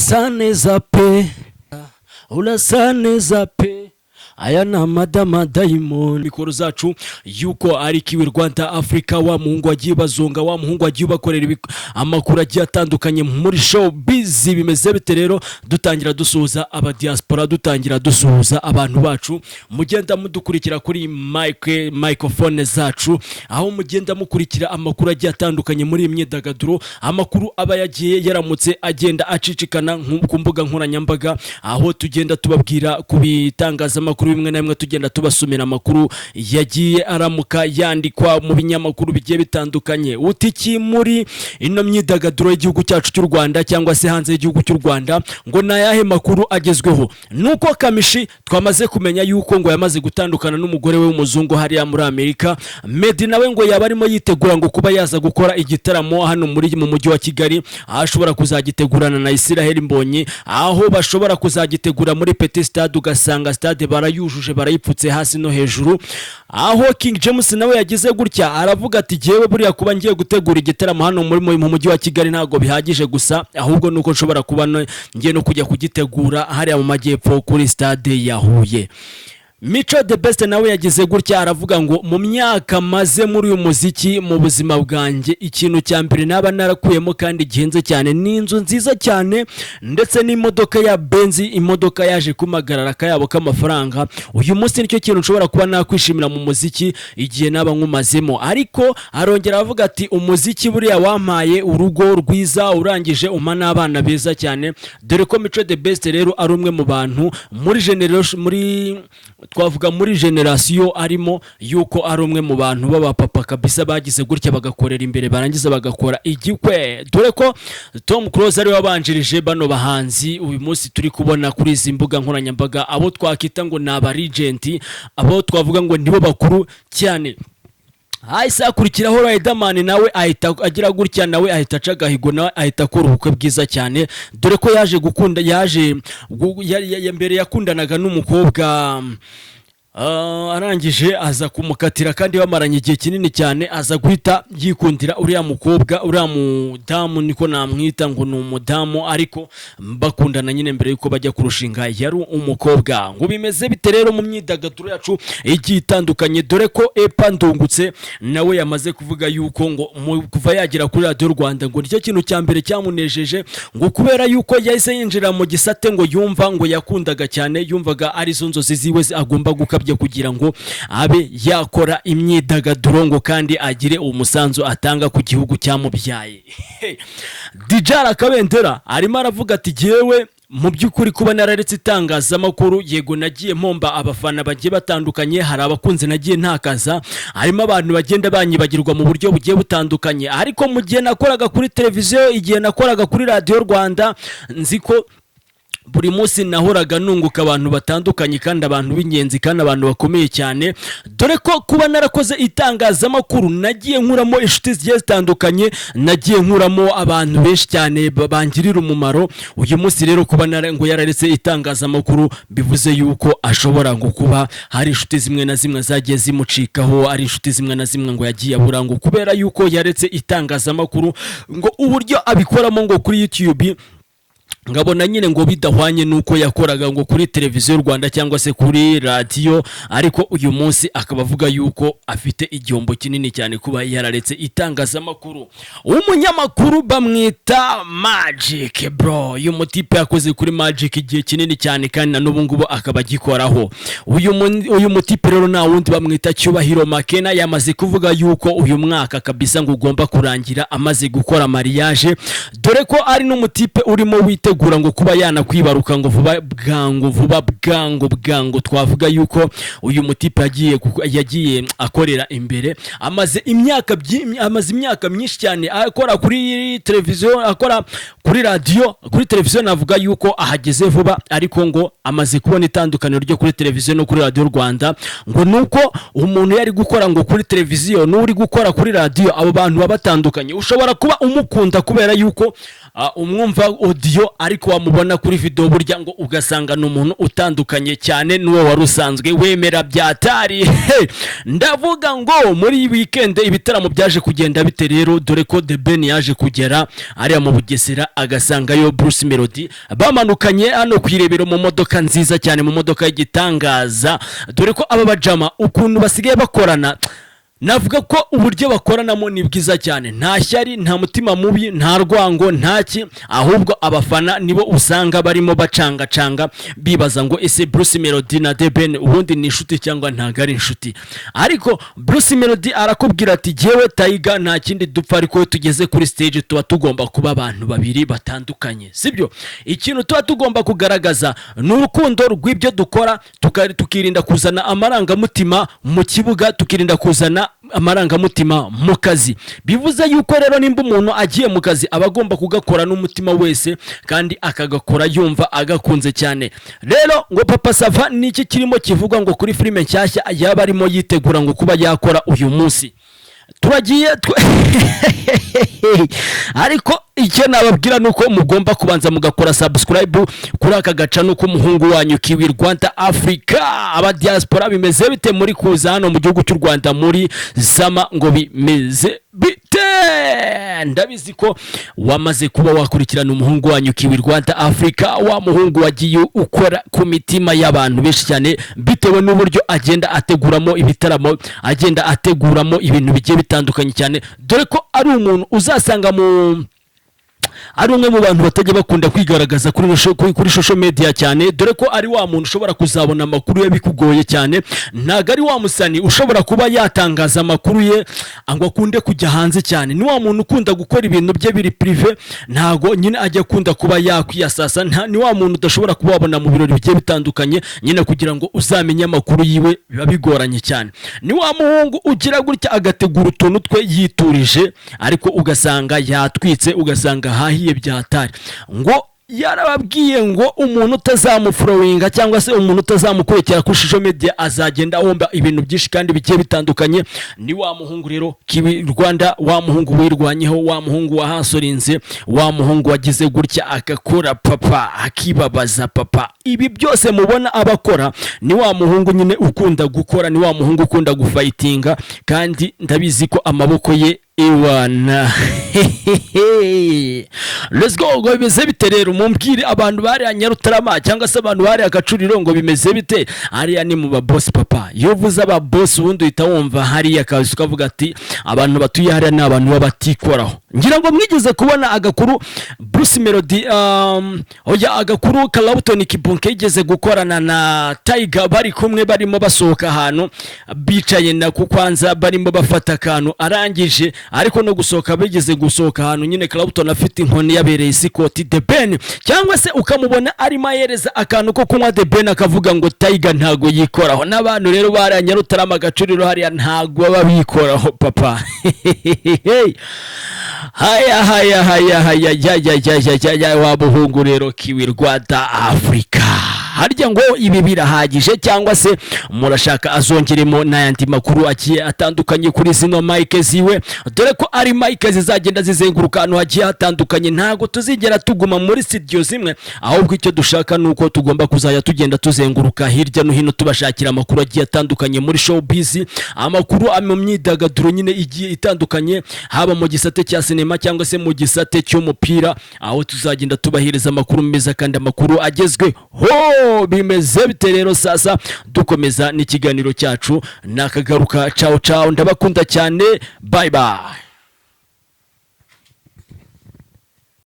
urasa neza pe, urasa neza pe, aya ni amadama Diamond. Mikoro zacu yuko ari Kiwi Rwanda Africa, wa muhungu wagiye bazonga, wa muhungu wagiye bakorera amakuru agiye atandukanye muri show busy. Bimeze bite rero? Dutangira dusuhuza aba diaspora, dutangira dusuhuza abantu bacu mugenda mudukurikira kuri microphone zacu, aho mugenda mukurikira amakuru agiye atandukanye muri imyidagaduro, amakuru aba yagiye yaramutse agenda acicikana ku mbuga nkoranyambaga, aho tugenda tubabwira kubitangaza amakuru bimwe na bimwe, tugenda tubasomera amakuru yagiye aramuka yandikwa mu binyamakuru bigiye bitandukanye. Utiki muri ino myidagaduro y'igihugu cyacu cy'u Rwanda cyangwa se hanze y'igihugu cy'u Rwanda, ngo nayahe makuru agezweho? Nuko Kamishi twamaze kumenya yuko ngo yamaze gutandukana n'umugore we w'umuzungu hariya muri Amerika. Meddy nawe ngo yaba arimo yitegura ngo kuba yaza gukora igitaramo hano mu mujyi wa Kigali, aho ashobora kuzagitegurana na Israel Mbonyi, aho bashobora kuzagitegura muri Petit Stade, ugasanga stade barayujuje barayipfutse hasi no hejuru. Aho King James nawe yagize gutya aravuga ati jewe buriya kuba ngiye gutegura igitaramo hano mu mujyi wa Kigali ntago bihagije gusa, ahubwo nuko nshobora kuba ngiye no kujya kugitegura hariya mu majyepfo kuri stade ya Huye. Mico the Best nawe yagize gutya aravuga ngo mu myaka maze muri uyu muziki mu buzima bwanjye, ikintu cya mbere naba narakuyemo kandi gihenze cyane ni inzu nziza cyane ndetse n'imodoka ya Benz, imodoka yaje kumagarara kayabo k'amafaranga. Uyu munsi nicyo kintu nshobora kuba nakwishimira mu muziki igihe naba nkumazemo. Ariko arongera avuga ati umuziki buriya wampaye urugo rwiza, urangije umpa n'abana beza cyane, dore ko Mico the Best rero ari umwe mu bantu muri generation twavuga muri generation arimo yuko ari umwe mu bantu baba papa kabisa bagize gutya bagakorera imbere barangiza bagakora igikwe. Dore ko Tom Close ari wabanjirije bano bahanzi uyu munsi turi kubona kuri izi mbuga nkoranyambaga, abo twakita ngo ni aba regent, abo twavuga ngo nibo bakuru cyane. Haisa kurikiraho Riderman nawe ahita agira gutya, nawe ahita aca gahigo, nawe ahita akora ubukwe bwiza cyane, dore ko yaje gukunda, mbere yakundanaga n'umukobwa arangije aza kumukatira kandi bamaranye igihe kinini cyane, aza guhita yikundira uriya mukobwa, uriya mudamu niko namwita ngo ni umudamu, ariko bakundana nyine mbere yuko bajya kurushinga yari umukobwa. Ngo bimeze bite rero mu myidagaduro yacu igiye itandukanye? Dore ko Epa Ndungutse nawe yamaze kuvuga yuko ngo kuva yagira kuri Radio Rwanda ngo nicyo kintu cya mbere cyamunejeje, ngo kubera yuko yahise yinjira mu gisate ngo yumva ngo yakundaga cyane, yumvaga ari zo nzozi ziwe agomba gukabya kugira ngo abe yakora imyidagaduro ngo kandi agire umusanzu atanga ku gihugu cyamubyaye. DJ Kabendera arimo aravuga ati jewe mu by'ukuri kuba nararetse itangazamakuru, yego nagiye mpomba abafana bagiye batandukanye, hari abakunze nagiye ntakaza, harimo abantu bagenda banyibagirwa mu buryo bugiye butandukanye, ariko mu gihe nakoraga kuri televiziyo, igihe nakoraga kuri Radio Rwanda, nziko buri munsi nahoraga nunguka abantu batandukanye kandi abantu b'ingenzi kandi abantu bakomeye cyane. Dore ko kuba narakoze itangazamakuru nagiye nkuramo inshuti zigiye zitandukanye, nagiye nkuramo abantu benshi cyane bangirira umumaro. Uyu munsi rero kuba ngo yararetse itangazamakuru bivuze yuko ashobora ngo kuba hari inshuti zimwe na zimwe zagiye zimucikaho, ari inshuti zimwe na zimwe ngo yagiye abura, ngo kubera yuko yaretse itangazamakuru, ngo uburyo abikoramo ngo kuri YouTube ngabona nyine ngo bidahwanye nuko yakoraga ngo kuri televiziyo Rwanda cyangwa se kuri radio. Ariko uyu munsi akaba avuga yuko afite igihombo kinini cyane kuba yararetse itangazamakuru. Umunyamakuru bamwita Magic bro, uyu mutipe yakoze kuri Magic igihe kinini cyane kandi na n'ubu ngubu akaba gikoraho. Uyu mutipe rero na wundi bamwita Cyubahiro Makena, yamaze kuvuga yuko uyu mwaka kabisa ngo ugomba kurangira amaze gukora mariage, dore ko ari n'umutipe urimo witegura ngo kuba yanakwibaruka ngo vuba bwango. Twavuga yuko uyu mutipe yagiye akorera imbere, amaze imyaka myinshi cyane akora kuri televiziyo, akora kuri radio, kuri televiziyo navuga yuko ahageze vuba, ariko ngo amaze kubona itandukaniro ryo kuri televiziyo no kuri Radio Rwanda, ngo nuko umuntu yari gukora ngo kuri televiziyo n'uri gukora kuri radio, abo bantu babatandukanye. Ushobora kuba umukunda kubera yuko umwumva audio ariko wamubona kuri video burya ngo ugasanga n'umuntu utandukanye cyane n'uwo wari usanzwe wemera byatari. Ndavuga ngo muri weekend ibitaramo byaje kugenda bite rero, dore ko The Ben yaje kugera ariya mu Bugesera agasanga yo Bruce Melody bamanukanye hano kwirebero mu modoka nziza cyane, mu modoka y'igitangaza, dore ko aba bajama ukuntu basigaye bakorana navuga ko uburyo bakoranamo ni bwiza cyane, nta shyari, nta mutima mubi, nta rwango, ntaki, ahubwo abafana nibo usanga barimo bacanga bibaza ngo ese Bruce Melody na The Ben ubundi ni inshuti cyangwa ntago ari inshuti. Ariko Bruce Melody arakubwira ati jewe Taiga nta kindi dupfa, ariko tugeze kuri stage tuba tugomba kuba abantu babiri batandukanye, sibyo? Ikintu tuba tugomba kugaragaza n'urukundo rw'ibyo dukora, tukirinda kuzana amarangamutima mu kibuga, tukirinda kuzana amarangamutima mu kazi. Bivuze yuko rero nimba umuntu agiye mu kazi abagomba kugakora n'umutima wese kandi akagakora yumva agakunze cyane. Rero ngo Papa Sava niki kirimo kivuga ngo kuri filime nshyashya yaba arimo yitegura ngo kuba yakora uyu munsi. Turagiye ariko icyo nababwira nuko mugomba kubanza mugakora subscribe kuri aka gaca nuko umuhungu wanyu Kiwi Rwanda Africa. Aba diaspora bimeze bite muri kuza hano mu gihugu cy'u Rwanda muri Zama, ngo bimeze bite? Ndabizi ko wamaze kuba wakurikirana umuhungu wanyu Kiwi Rwanda Africa, wa muhungu wagiye ukora ku mitima y'abantu benshi cyane bitewe n'uburyo agenda ateguramo ibitaramo, agenda ateguramo ibintu bigiye bitandukanye cyane, dore ko ari umuntu uzasanga ari umwe mu bantu batajya bakunda kwigaragaza kuri social media cyane, dore ko ari wa muntu ushobora kuzabona amakuru ye bikugoye cyane. Ntago ari wa musani ushobora kuba yatangaza amakuru ye ngo akunde kujya hanze cyane, ni wa muntu ukunda gukora ibintu bye biri prive, ntago nyine ajya akunda kuba yakwiyasasa, ni wa muntu udashobora kuba wabona mu birori bigiye bitandukanye nyine kugira ngo uzamenye amakuru yiwe biba bigoranye cyane. Ni wa muhungu ugira gutya agategura utuntu twe yiturije, ariko ugasanga yatwitse, ugasanga hahiye byatari. Ngo yarababwiye ngo umuntu utazamufollowinga cyangwa se umuntu utazamukurikira kuri social media azagenda ahomba ibintu byinshi kandi bigiye bitandukanye. Ni wa muhungu rero Kiwi Rwanda, wa muhungu wirwanyeho, wa muhungu wahasorinze, wa muhungu wagize gutya akakora papa, akibabaza papa. Ibi byose mubona abakora ni wa muhungu nyine ukunda gukora, ni wa muhungu ukunda gufightinga, kandi ndabizi ko amaboko ye iwana. Let's go, ngo bimeze bite rero? Mumbwire abantu bari Nyarutarama cyangwa se abantu bari Agacuriro ngo bimeze bite? Hariya ni mu baboss papa. Iyo uvuze ababoss ubundi uhita wumva hariya kazi ukavuga ati abantu batuye hariya ni abantu babatikoraho. Ngira ngo mwigeze kubona agakuru Bruce Melody oya agakuru Clapton Kibonke yigeze gukorana na Taiga, bari kumwe barimo basohoka ahantu bicaye na kukwanza barimo bafata akantu, arangije ariko no gusohoka bigeze gusohoka ahantu nyine Clapton afite inkoni yabereye isikoti The Ben, cyangwa se ukamubona arimo yereza akantu ko kunywa The Ben akavuga ngo Taiga ntago yikoraho. N'abantu rero bari Nyarutarama Agacuriro hariya ntago baba bikoraho papa. haya wa muhungu rero Kiwi Rwanda Africa. Harya ngo ibi birahagije cyangwa se murashaka azongeremo n'ayandi makuru agiye atandukanye kuri zino mic ziwe? Dore ko ari mic zizagenda zizenguruka ahantu hagiye hatandukanye, ntago tuzigera tuguma muri studio zimwe, ahubwo icyo dushaka nuko tugomba kuzajya tugenda tuzenguruka hirya no hino tubashakira amakuru agiye atandukanye muri showbiz, amakuru mu myidagaduro nyine igiye itandukanye, haba mu gisate cya sinema cyangwa se mu gisate cy'umupira, aho tuzagenda tubahiriza amakuru meza kandi amakuru agezwe ho. Bimeze bite rero? Sasa dukomeza n'ikiganiro cyacu nakagaruka. Ciao ciao, ndabakunda cyane, bye bye.